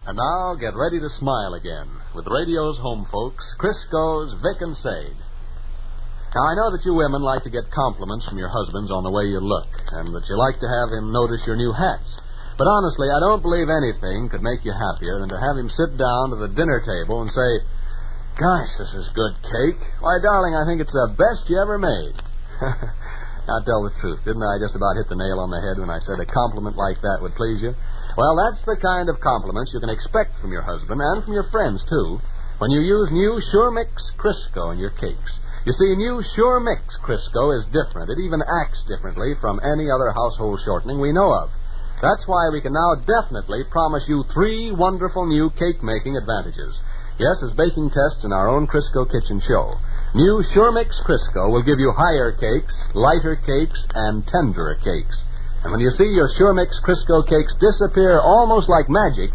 And now get ready to smile again with radio's home folks, Crisco's Vic and Sade. Now, I know that you women like to get compliments from your husbands on the way you look, and that you like to have him notice your new hats. But honestly, I don't believe anything could make you happier than to have him sit down to the dinner table and say, "Gosh, this is good cake. Why, darling, I think it's the best you ever made." Now, tell the truth. Didn't I just about hit the nail on the head when I said a compliment like that would please you? Well, that's the kind of compliments you can expect from your husband and from your friends, too, when you use new Sure Mix Crisco in your cakes. You see, new Sure Mix Crisco is different. It even acts differently from any other household shortening we know of. That's why we can now definitely promise you 3 wonderful new cake-making advantages. Yes, as baking tests in our own Crisco Kitchen show. New Sure Mix Crisco will give you higher cakes, lighter cakes, and tenderer cakes. And when you see your Sure Mix Crisco cakes disappear almost like magic,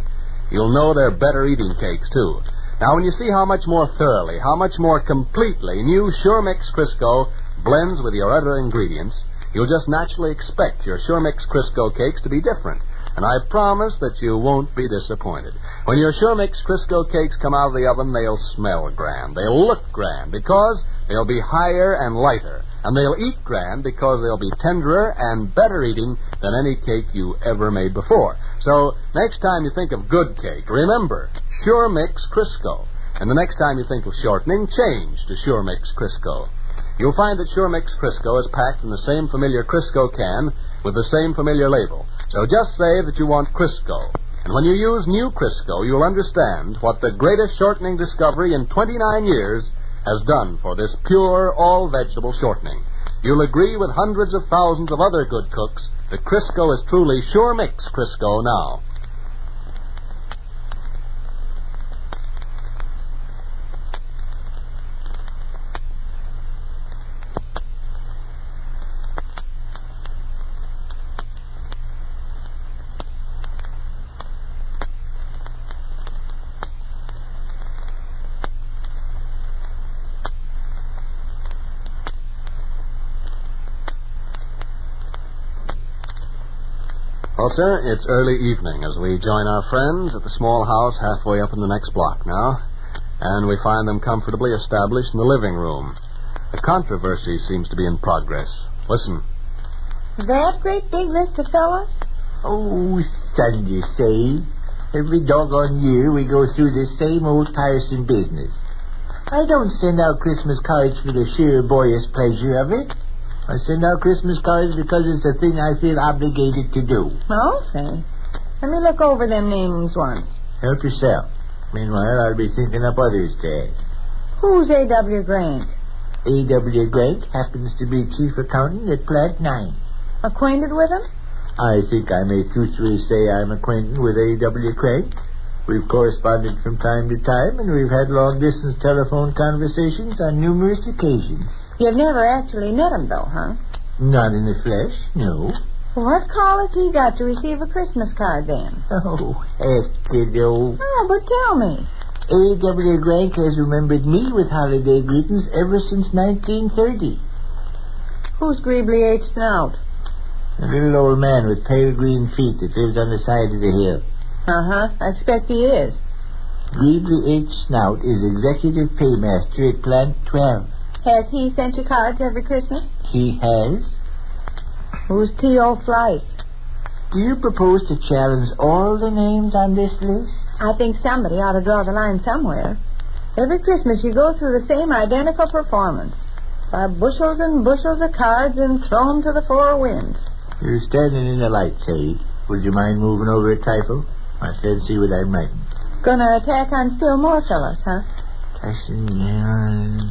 you'll know they're better eating cakes, too. Now, when you see how much more thoroughly, how much more completely new Sure Mix Crisco blends with your other ingredients, you'll just naturally expect your Sure Mix Crisco cakes to be different. And I promise that you won't be disappointed. When your Sure Mix Crisco cakes come out of the oven, they'll smell grand. They'll look grand because they'll be higher and lighter. And they'll eat grand because they'll be tenderer and better eating than any cake you ever made before. So, next time you think of good cake, remember, Sure Mix Crisco. And the next time you think of shortening, change to Sure Mix Crisco. You'll find that Sure Mix Crisco is packed in the same familiar Crisco can with the same familiar label. So just say that you want Crisco. And when you use new Crisco, you'll understand what the greatest shortening discovery in 29 years has done for this pure, all-vegetable shortening. You'll agree with hundreds of thousands of other good cooks that Crisco is truly Sure Mix Crisco now. Well, sir, it's early evening as we join our friends at the small house halfway up in the next block now, and we find them comfortably established in the living room. A controversy seems to be in progress. Listen. That great big list of fellas? Oh, son, you say. Every doggone year we go through this same old tiresome business. I don't send out Christmas cards for the sheer boyish pleasure of it. I send out Christmas cards because it's a thing I feel obligated to do. Oh, say. Let me look over them names once. Help yourself. Meanwhile, I'll be thinking up others to add. Who's A.W. Grant? A.W. Grant happens to be chief accountant at Plant 9. Acquainted with him? I think I may truthfully say I'm acquainted with A.W. Grant. We've corresponded from time to time, and we've had long-distance telephone conversations on numerous occasions. You've never actually met him, though, huh? Not in the flesh, no. What call has he got to receive a Christmas card, then? Oh, heck, kiddo. Oh, but tell me. A.W. Grant has remembered me with holiday greetings ever since 1930. Who's Greebly H. Snout? A little old man with pale green feet that lives on the side of the hill. Uh-huh, I expect he is. Greebly H. Snout is executive paymaster at Plant 12. Has he sent you cards every Christmas? He has. Who's T.O. Fleiss? Do you propose to challenge all the names on this list? I think somebody ought to draw the line somewhere. Every Christmas you go through the same identical performance. Buy bushels and bushels of cards and throw them to the four winds. You're standing in the light, Sade. Would you mind moving over a trifle? I fancy what I'm writing. Gonna attack on still more fellas, huh?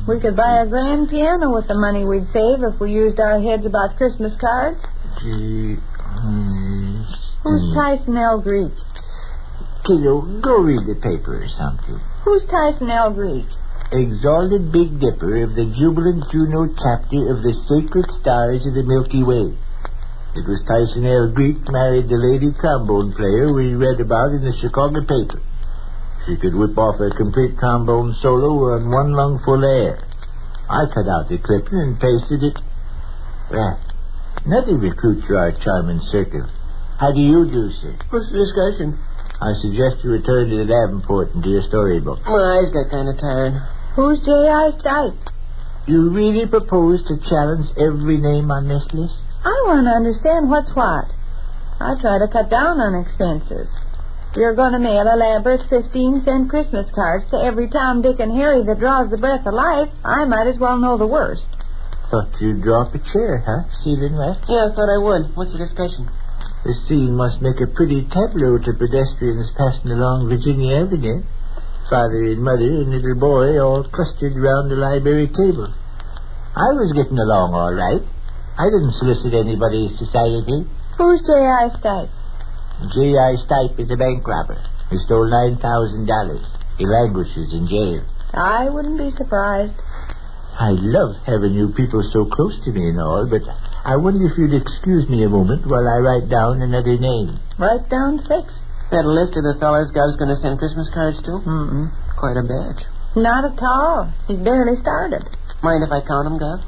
We could buy a grand piano with the money we'd save if we used our heads about Christmas cards. Who's Tyson L. Greek? Kiddo, go read the paper or something. Who's Tyson L. Greek? Exalted Big Dipper of the Jubilant Juno chapter of the Sacred Stars of the Milky Way. It was Tyson L. Greek married the lady trombone player we read about in the Chicago paper. She could whip off a complete trombone solo on one lungful of air. I cut out the clipping and pasted it. Well, nothing recruits for our charming circle. How do you do, sir? What's the discussion? I suggest you return to the Davenport and to your storybook. My eyes got kind of tired. Who's J.I. Stipe? You really propose to challenge every name on this list? I want to understand what's what. I try to cut down on expenses. If you're going to mail elaborate 15-cent Christmas cards to every Tom, Dick, and Harry that draws the breath of life, I might as well know the worst. Thought you'd draw up a chair, huh, Sealing Wax? Yeah, I thought I would. What's the discussion? The scene must make a pretty tableau to pedestrians passing along Virginia Avenue. Father and mother and little boy all clustered around the library table. I was getting along all right. I didn't solicit anybody's society. Who's J.I. Stipe? J.I. Stipe is a bank robber. He stole $9,000. He languishes in jail. I wouldn't be surprised. I love having you people so close to me and all, but I wonder if you'd excuse me a moment while I write down another name. Write down 6. That list of the fellas Gov's going to send Christmas cards to? Mm-mm. Quite a batch. Not at all. He's barely started. Mind if I count them, Gov?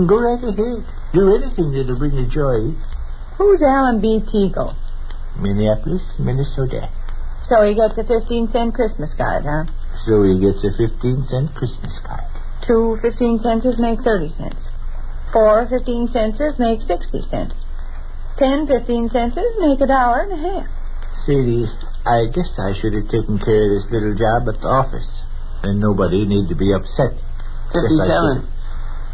Go right ahead. Do anything that'll bring you joy. Who's Alan B. Teagle? Minneapolis, Minnesota. So he gets a 15-cent Christmas card, huh? So he gets a 15-cent Christmas card. 2 15-centers make 30 cents. 4 15-centers make 60 cents. 10 15-centers make $1.50. Sadie, I guess I should have taken care of this little job at the office. Then nobody need to be upset. 57.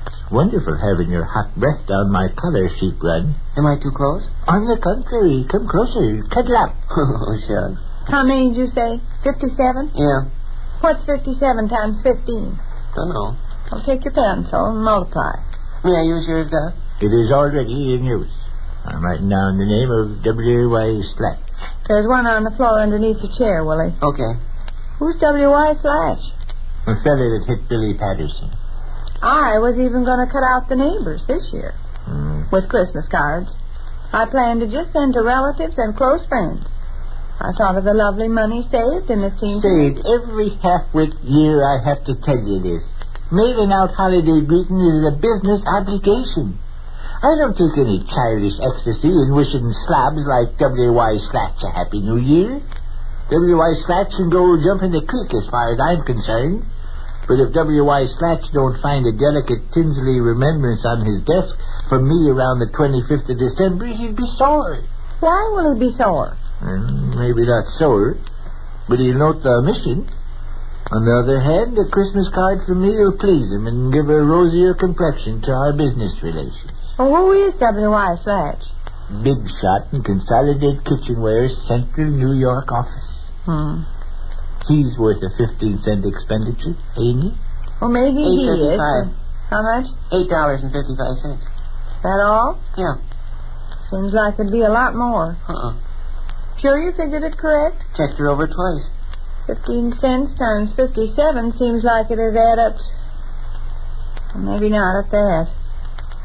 It's wonderful having your hot breath down my collar, sheep run. Am I too close? On the contrary, come closer, cuddle up. Oh, shucks. How many did you say? 57? Yeah. What's 57 times 15? Don't know. Well, take your pencil and multiply. May I use yours, Gov? It is already in use. I'm writing down the name of W.Y. Slack. There's one on the floor underneath the chair, Willie. Okay. Who's W.Y. Slash? The fella that hit Billy Patterson. I was even going to cut out the neighbors this year with Christmas cards. I planned to just send to relatives and close friends. I thought of the lovely money saved, and it seems... Saved every half-wit year I have to tell you this. Mailing out holiday greetings is a business obligation. I don't take any childish ecstasy in wishing slobs like W.Y. Slatch a Happy New Year. W.Y. Slatch can go jump in the creek as far as I'm concerned. But if W.Y. Slatch don't find a delicate Tinsley remembrance on his desk from me around the 25th of December, he'd be sore. Why will he be sore? Maybe not sore, but he'll note the omission. On the other hand, a Christmas card from me will please him and give a rosier complexion to our business relations. Well, who is W.Y. Slatch? Big shot in Consolidated Kitchenware's Central New York office. He's worth a 15-cent expenditure, ain't he? Well, maybe he is. $8.55. How much? $8.55. That all? Yeah. Seems like it'd be a lot more. Sure you figured it correct? Checked her over twice. 15 cents times 57 seems like it'd add up... Maybe not at that.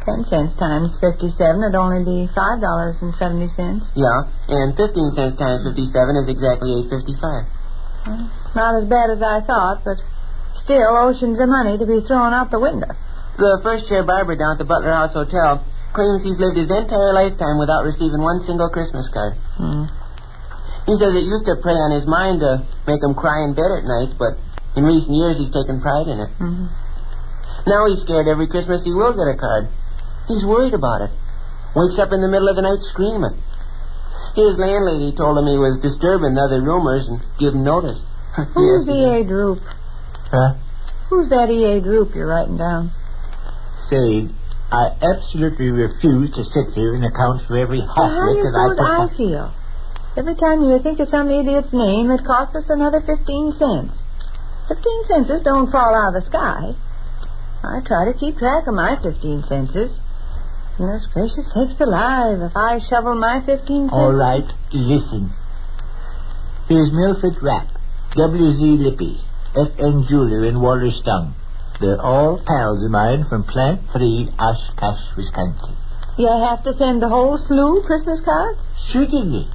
10 cents times 57 would only be $5.70. Yeah, and 15 cents times 57 is exactly $8.55. Not as bad as I thought, but still oceans of money to be thrown out the window. The first-chair barber down at the Butler House Hotel claims he's lived his entire lifetime without receiving one single Christmas card. He says it used to prey on his mind to make him cry in bed at nights, but in recent years he's taken pride in it. Now he's scared every Christmas he will get a card. He's worried about it. Wakes up in the middle of the night screaming. His landlady told him he was disturbing other roomers and give him notice. Who's E.A. Droop? Huh? Who's that E.A. Droop you're writing down? Sade, I absolutely refuse to sit here and account for every How do half-wit you that suppose I feel? Every time you think of some idiot's name, it costs us another 15 cents. 15 cents don't fall out of the sky. I try to keep track of my 15 cents. Goodness gracious sakes alive, if I shovel my 15 cents... All right, listen. Here's Milford Rapp, W.Z. Lippy, F.N. Jeweler in Wallerstone. They're all pals of mine from Plant 3, Oshkosh, Wisconsin. You have to send the whole slew Christmas cards? Certainly.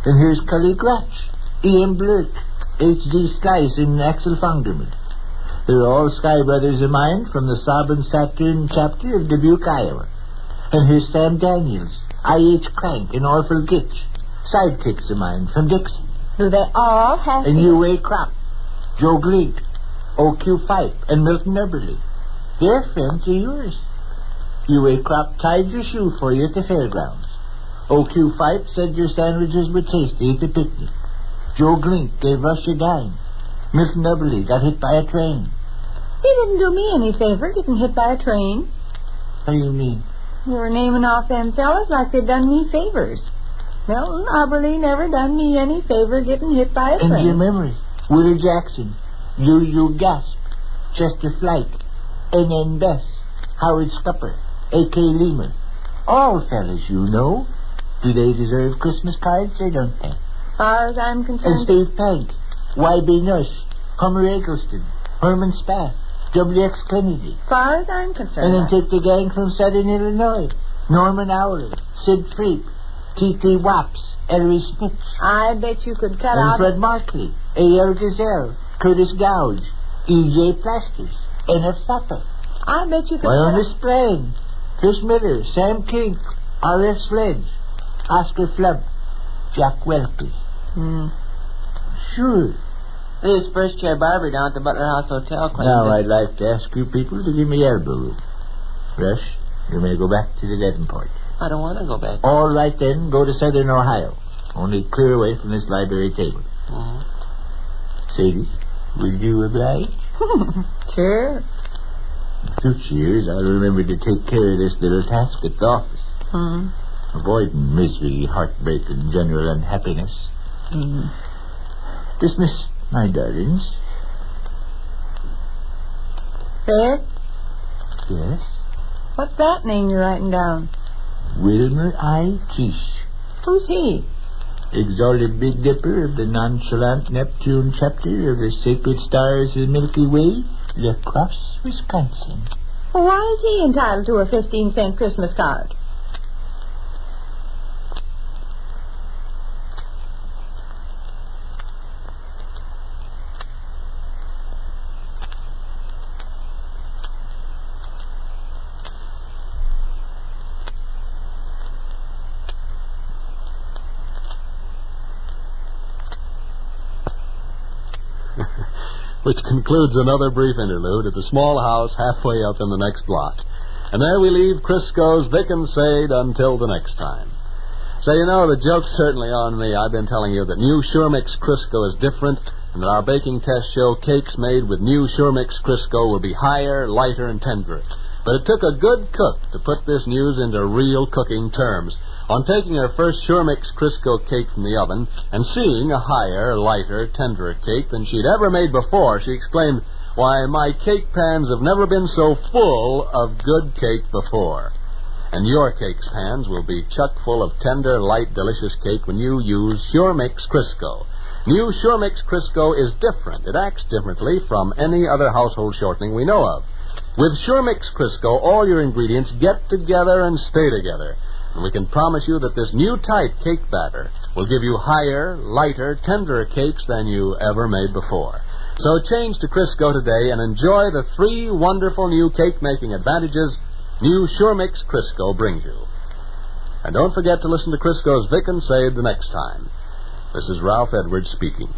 And here's Cully Gratch, E.M. Blurt, H.D. Slice, and Axel Funderman. They're all Sky brothers of mine from the Sovereign Saturn chapter of Dubuque, Iowa. And here's Sam Daniels, I.H. Crank, and Orville Gitch, sidekicks of mine from Dixon. Do they all have And U.A. Crop, Joe Glink, O.Q. Fife, and Milton Eberly. Their friends are yours. U.A. Crop tied your shoe for you at the fairgrounds. O.Q. Fife said your sandwiches were tasty at the picnic. Joe Glink gave Rush a dime. Milton Eberly got hit by a train. He didn't do me any favor getting hit by a train. What do you mean? You were naming off them fellas like they'd done me favors. Milton Eberly never done me any favor getting hit by a train. And your memory. Willie Jackson, U. Gasp, Chester Flight, N.N. Bess, Howard Scupper, A.K. Leamer. All fellas you know. Do they deserve Christmas cards or don't they? As far as I'm And concerned... Steve Pegg, Y.B. Nush, Homer Eggleston, Herman Spath, W.X. Kennedy. As far as I'm concerned... And then take the gang from Southern Illinois. Norman Owley, Sid Freep, T.T. Wops, Ellery Snitch. I bet you could cut And out... Fred Markley, A.L. Gazelle, Curtis Gouge, E.J. Plasters, N.F. Sapper. I bet you could Wyoming cut... Sprague, Fish Miller, Sam Kink, R.F. Sledge, Oscar Flub, Jack Welke. Sure. This is First Chair Barber down at the Butler House Hotel claims Now that... I'd like to ask you people to give me elbow room. Rush, you may go back to the Davenport. I don't want to go back. All right then, go to Southern Ohio. Only clear away from this library table. Sadie, will you oblige? Sure. In future years, I'll remember to take care of this little task at the office. Avoiding misery, heartbreak, and general unhappiness. Dismissed, my darlings. Fred, Yes? what's that name you're writing down? Wilmer I. Quiche, Who's he? exalted Big Dipper of the nonchalant Neptune chapter of the Sacred Stars of the Milky Way, La Crosse, Wisconsin. Well, why is he entitled to a 15-cent Christmas card? Which concludes another brief interlude at the small house halfway up in the next block. And there we leave Crisco's Vic and Sade until the next time. So you know, the joke's certainly on me. I've been telling you that new Sure Mix Crisco is different, and that our baking tests show cakes made with new Sure Mix Crisco will be higher, lighter, and tenderer. But it took a good cook to put this news into real cooking terms. On taking her first Sure Mix Crisco cake from the oven and seeing a higher, lighter, tenderer cake than she'd ever made before, she exclaimed, "Why, my cake pans have never been so full of good cake before." And your cakes pans will be chuck full of tender, light, delicious cake when you use Sure Mix Crisco. New Sure Mix Crisco is different. It acts differently from any other household shortening we know of. With Sure Mix Crisco, all your ingredients get together and stay together. And we can promise you that this new type cake batter will give you higher, lighter, tenderer cakes than you ever made before. So change to Crisco today and enjoy the 3 wonderful new cake-making advantages new Sure Mix Crisco brings you. And don't forget to listen to Crisco's Vic and Sade the next time. This is Ralph Edwards speaking.